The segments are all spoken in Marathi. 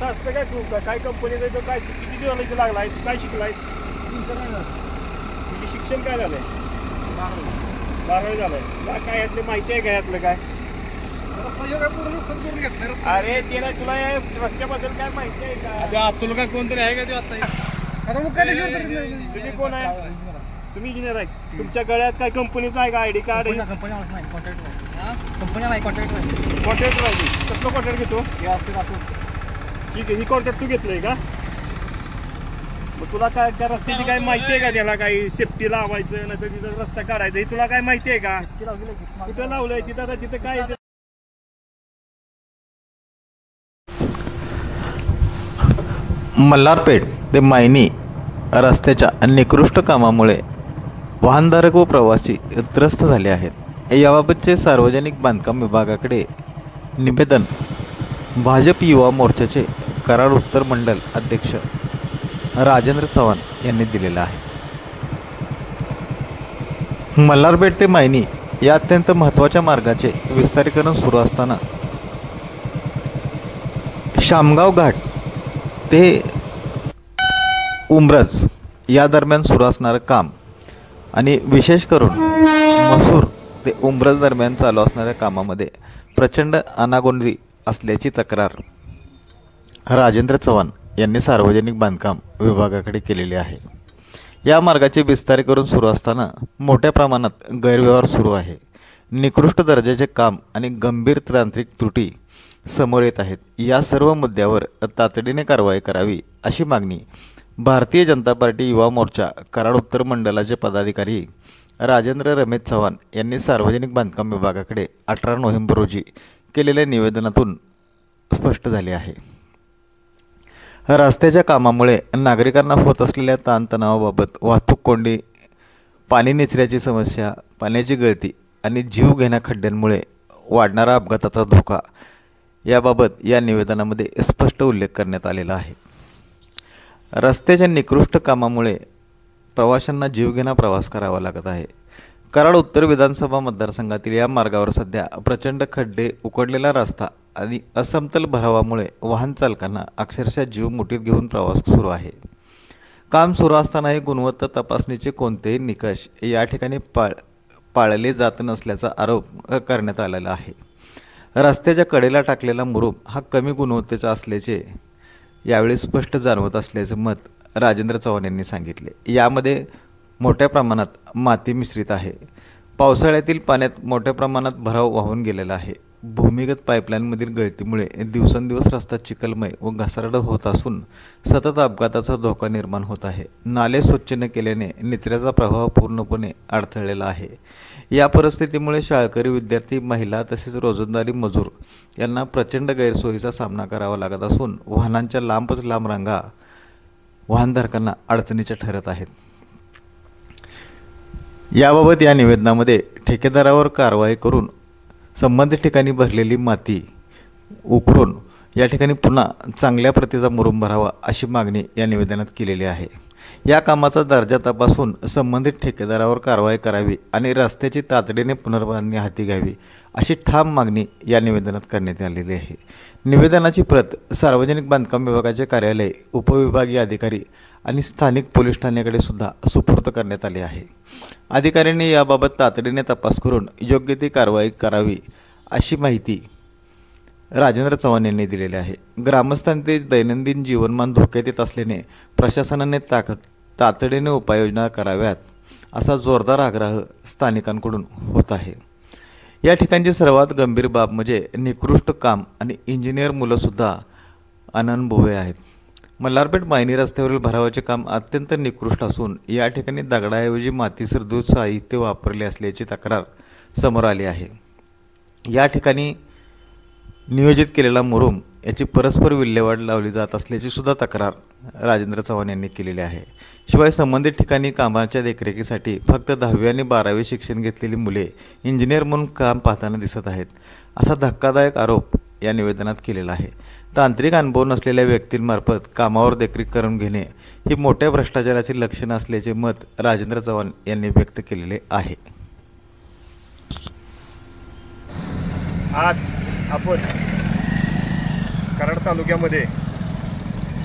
असतं काय तू काय कंपनीचं तो काय किती दिवस इथे लागलाय तू काय शिकलायस? 3-4 महिने तुझे शिक्षण काय झालंय? 12वी झालंय. तुला काय यातलं माहिती आहे का यातलं काय? अरे ते ना तुला या रस्त्याबद्दल काय माहिती आहे का? तुला काय कोणतरी आहे का ते आता तुम्ही कोण आहे? तुम्ही इंजिनियर आहे. तुमच्या गळ्यात काय कंपनीचं आहे का आयडी कार्ड? कॉन्ट्रॅक्ट पाहिजे. कसलं कॉन्ट्रॅक्ट घेतो? ठीक आहे, ही कॉन्ट्रॅक्ट तू घेतलंय का? मग तुला काय त्या रस्त्याची काय माहिती आहे का? त्याला काही सेफ्टी लावायचं नाही तर तिथं रस्ता काढायचा हे तुला काय माहिती आहे का? कुठं लावलंय तिथं? तिथं काय मल्हारपेठ ते मायनी रस्त्याच्या निकृष्ट कामामुळे वाहनधारक व प्रवासी त्रस्त झाले आहेत. याबाबतचे सार्वजनिक बांधकाम विभागाकडे निवेदन भाजप युवा मोर्चाचे कराड उत्तर मंडल अध्यक्ष राजेंद्र चव्हाण यांनी दिलेलं आहे. मल्हारपेठ ते मायनी या अत्यंत महत्त्वाच्या मार्गाचे विस्तारीकरण सुरू असताना शामगाव घाट ते उमरज या दरम्यान सुरू असणारं काम आणि विशेष करून मसूर ते उमरज दरम्यान चालू असणाऱ्या कामामध्ये प्रचंड अनागोंदी असल्याची तक्रार राजेंद्र चव्हाण यांनी सार्वजनिक बांधकाम विभागाकडे केलेली आहे. या मार्गाचे विस्तारीकरण सुरू असताना मोठ्या प्रमाणात गैरव्यवहार सुरू आहे. निकृष्ट दर्जाचे काम आणि गंभीर तांत्रिक त्रुटी समोर येत आहेत. या सर्व मुद्द्यावर तातडीने कारवाई करावी अशी मागणी भारतीय जनता पार्टी युवा मोर्चा कराड उत्तर मंडलाचे पदाधिकारी राजेंद्र रमेश चव्हाण यांनी सार्वजनिक बांधकाम विभागाकडे 18 नोव्हेंबर रोजी केलेल्या निवेदनातून स्पष्ट झाले आहे. रस्त्याच्या कामामुळे नागरिकांना होत असलेल्या ताणतणावाबाबत वाहतूक कोंडी, पाणी निचऱ्याची समस्या, पाण्याची गळती आणि जीव घेण्या खड्ड्यांमुळे वाढणारा अपघाताचा धोका याबाबत या निवेदनामध्ये स्पष्ट उल्लेख करण्यात आलेला आहे. रस्त्याच्या निकृष्ट कामामुळे प्रवाशांना जीवघेणा प्रवास करावा लागत आहे. कराड उत्तर विधानसभा मतदारसंघातील या मार्गावर सध्या प्रचंड खड्डे, उकडलेला रस्ता आणि असमतल भरावामुळे वाहन चालकांना अक्षरशः जीव मुठीत घेऊन प्रवास सुरू आहे. काम सुरू असतानाही गुणवत्ता तपासणीचे कोणतेही निकष या ठिकाणी पाळले जात नसल्याचा आरोप करण्यात आलेला आहे. रस्त्याच्या कडेला टाकलेला मुरूम हा कमी गुणवत्तेचा असल्याचे यावेळी स्पष्ट जाणवत असल्याचे मत राजेंद्र चव्हाण यांनी सांगितले. यामध्ये मोठ्या प्रमाणात माती मिश्रित आहे. पावसाळ्यातील पाण्यात मोठ्या प्रमाणात भराव वाहून गेलेला आहे. भूमिगत पाईपलाईनमधील गळतीमुळे दिवसेंदिवस रस्ता चिखलमय व घसारड होत असून सतत अपघाताचा धोका निर्माण होत आहे. नाले स्वच्छ न केल्याने निचऱ्याचा प्रवाह पूर्णपणे अडथळलेला आहे. या परिस्थितीमुळे शाळकरी विद्यार्थी, महिला तसेच रोजंदारी मजूर यांना प्रचंड गैरसोयीचा सामना करावा लागत असून वाहनांच्या लांबच लांब रांगा वाहनधारकांना अडचणीच्या ठरत आहेत. याबाबत या निवेदनामध्ये ठेकेदारावर कारवाई करून संबंधित ठिकाणी भरलेली माती उकरून या ठिकाणी पुन्हा चांगल्या प्रतीचा मुरूम भरावा अशी मागणी या निवेदनात केलेली आहे. या कामाचा दर्जा तपासून संबंधित ठेकेदारावर कारवाई करावी आणि रस्त्याची तातडीने पुनर्बांधणी हाती घ्यावी अशी ठाम मागणी या निवेदनात करण्यात आलेली आहे. निवेदनाची प्रत सार्वजनिक बांधकाम विभागाचे कार्यालय, उपविभागीय अधिकारी आणि स्थानिक पोलीस ठाण्याकडे सुद्धा सुपूर्द करण्यात आली आहे. अधिकाऱ्यांनी याबाबत तातडीने तपास करून योग्य ती कारवाई करावी अशी माहिती राजेंद्र चव्हाण यांनी दिलेली आहे. ग्रामस्थांचे दैनंदिन जीवनमान धोक्यात येत असल्याने प्रशासनाने तातडीने उपाययोजना कराव्यात असा जोरदार आग्रह स्थानिकांकडून होत आहे. या ठिकाणची सर्वात गंभीर बाब म्हणजे निकृष्ट काम आणि इंजिनियर मुलंसुद्धा अननुभवी आहेत. मल्हारपेठ मायनी रस्त्यावरील भरावाचे काम अत्यंत निकृष्ट असून या ठिकाणी दगडाऐवजी माती सदृश साहित्य वापरले असल्याची तक्रार समोर आली आहे. या ठिकाणी नियोजित केलेला मुरूम याची परस्पर विल्हेवाट लावली जात असल्याची सुद्धा तक्रार राजेंद्र चव्हाण यांनी केलेली आहे. शिवाय संबंधित ठिकाणी कामाच्या देखरेखीसाठी फक्त 10वी आणि 12वी शिक्षण घेतलेली मुले इंजिनियर म्हणून काम पाहताना दिसत आहेत असा धक्कादायक आरोप या निवेदनात केलेला आहे. तांत्रिक अनुभव नसलेल्या व्यक्तींमार्फत कामावर देखरेख करून घेणे ही मोठ्या भ्रष्टाचाराची लक्षणं असल्याचे मत राजेंद्र चव्हाण यांनी व्यक्त केलेले आहे. आज आपण कराड तालुक्यामध्ये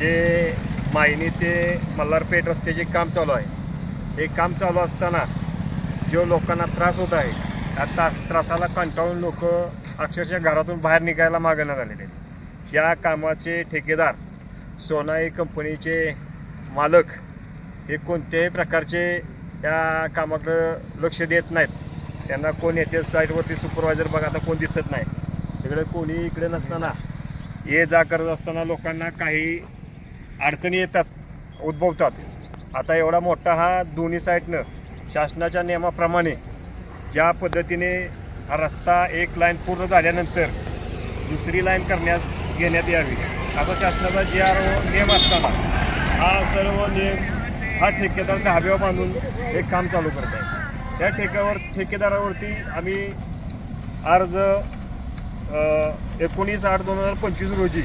जे मायनी ते मल्हारपेठ रस्त्याचे काम चालू आहे. हे काम चालू असताना जो लोकांना त्रास होत आहे त्या त्रासाला कंटाळून लोक अक्षरशः घरातून बाहेर निघायला मागणं झालेले आहेत. या कामाचे ठेकेदार सोनाई कंपनीचे मालक हे कोणत्याही प्रकारचे या कामाकडं लक्ष देत नाहीत. त्यांना कोण येते साईडवरती सुपरवायझर बघा आता कोण दिसत नाही. इकडे कोणी इकडे नसताना ये जा करत असताना लोकांना काही अडचणी येतात उद्भवतात. आता एवढा मोठा हा दोन्ही साईडनं शासनाच्या नियमाप्रमाणे ज्या पद्धतीने हा रस्ता एक लाईन पूर्ण झाल्यानंतर दुसरी लाईन घेण्यात यावी असा शासनाचा जी नियम असताना हा सर्व नियम हा ठेकेदार धाब्यावर बांधून एक काम चालू करत आहे. त्या ठेकेदारावरती आम्ही अर्ज 19/8/2025 रोजी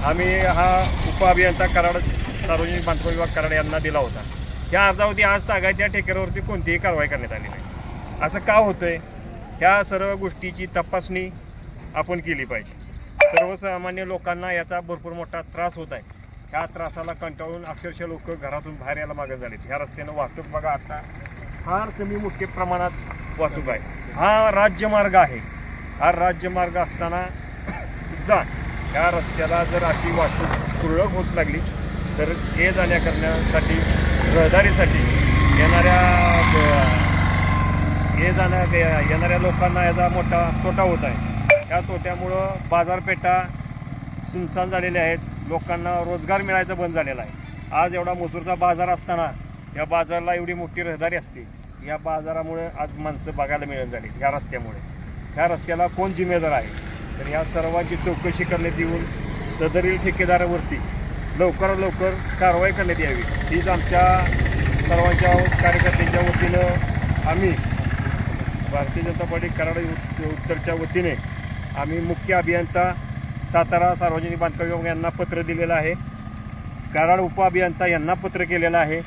आम्ही हा उपअभियंता कराड सार्वजनिक बांधकाम विभाग कराड यांना दिला होता. या अर्जावरती आज तागाय त्या ठेकेदारावरती कोणतीही कारवाई करण्यात आली नाही. असं का होतंय ह्या सर्व गोष्टीची तपासणी आपण केली पाहिजे. सर्वसामान्य लोकांना याचा भरपूर मोठा त्रास होत आहे. ह्या त्रासाला कंटाळून अक्षरशः लोक घरातून बाहेर यायला मागे झालेत. ह्या रस्त्यानं वाहतूक बघा आता फार कमी मोठ्या प्रमाणात वाहतूक आहे. हा राज्यमार्ग आहे. हा राज्यमार्ग असताना सुद्धा ह्या रस्त्याला जर अशी वाहतूक तुरळक होत लागली तर ये जाण्या करण्यासाठी रहदारीसाठी येणाऱ्या लोकांना याचा मोठा तोटा होत आहे. या तोट्यामुळं बाजारपेठा सुनसान झालेल्या आहेत. लोकांना रोजगार मिळायचा बंद झालेला आहे. आज एवढा मसूरचा बाजार असताना या बाजाराला एवढी मोठी रहदारी असते. या बाजारामुळे आज माणसं बघायला मिळत झाली. ह्या रस्त्यामुळे ह्या रस्त्याला कोण जिम्मेदार आहे तर ह्या सर्वांची चौकशी करण्यात येऊन सदरील ठेकेदारावरती लवकरात लवकर कारवाई करण्यात यावी हीच आमच्या सर्वांच्या कार्यकर्त्यांच्या वतीनं आम्ही भारतीय जनता पार्टी कराड उत्तरच्या वतीने आम्ही मुख्य अभियंता सातारा सार्वजनिक बांधकाम विभाग यांना पत्र दिलेलं आहे. कराड उपअभियंता यांना पत्र केलेलं आहे.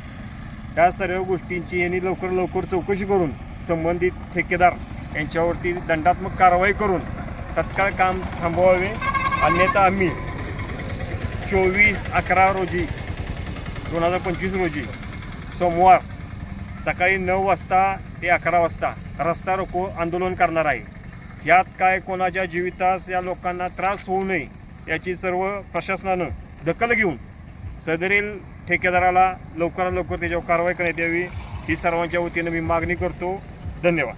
या सर्व गोष्टींची यांनी लवकर चौकशी करून संबंधित ठेकेदार यांच्यावरती दंडात्मक कारवाई करून तत्काळ काम थांबवावे. अन्यथा आम्ही 24/11/2025 रोजी सोमवार सकाळी 9 वाजता ते 11 वाजता रस्ता रोको आंदोलन करणार आहे. यात काय कोणाच्या जीवितास या लोकांना त्रास होऊ नये याची सर्व प्रशासनानं दखल घेऊन सदरील ठेकेदाराला लवकरात लवकर त्याच्यावर कारवाई करण्यात यावी ही सर्वांच्या वतीनं मी मागणी करतो. धन्यवाद.